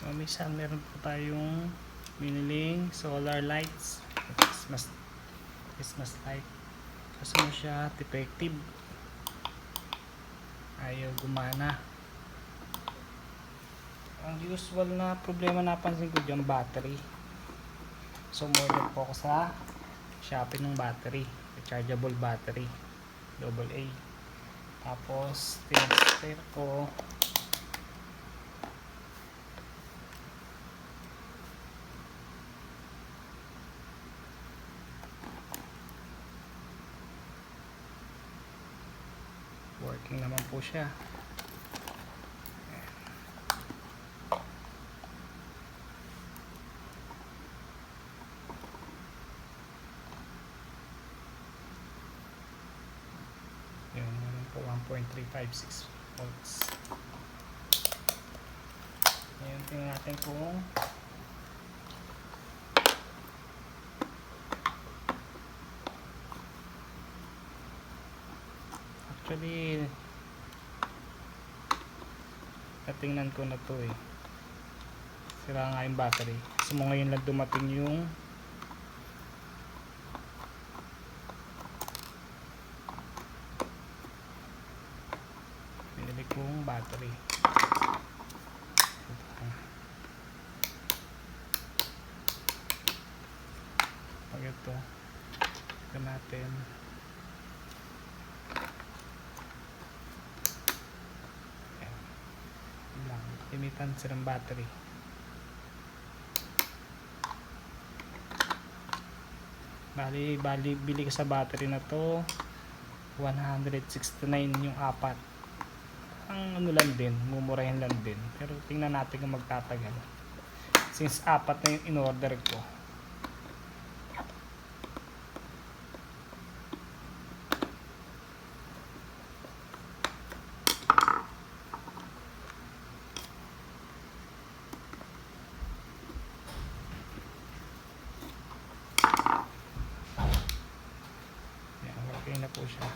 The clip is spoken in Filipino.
Minsan meron po tayong biniling solar lights, Christmas light. Kasi mo siya defective, ayaw gumana. Ang usual na problema napansin ko dyan, battery. So order po ako sa Shopee ng battery, rechargeable battery AA. Tapos tinester ko, working naman po siya. Yun, meron po 1.356 volts. Ngayon tingnan natin kung actually natingnan ko na to eh, sira nga yung battery. So ngayon lang dumating yung binili kong battery. Pag ito natin, limitan silang battery. Bali bili ka sa battery na to 169 yung apat. Ang ano lang din, mumurahin lang din, pero tingnan natin kung magtatagal since apat na yung in order ko. Okay na po siya.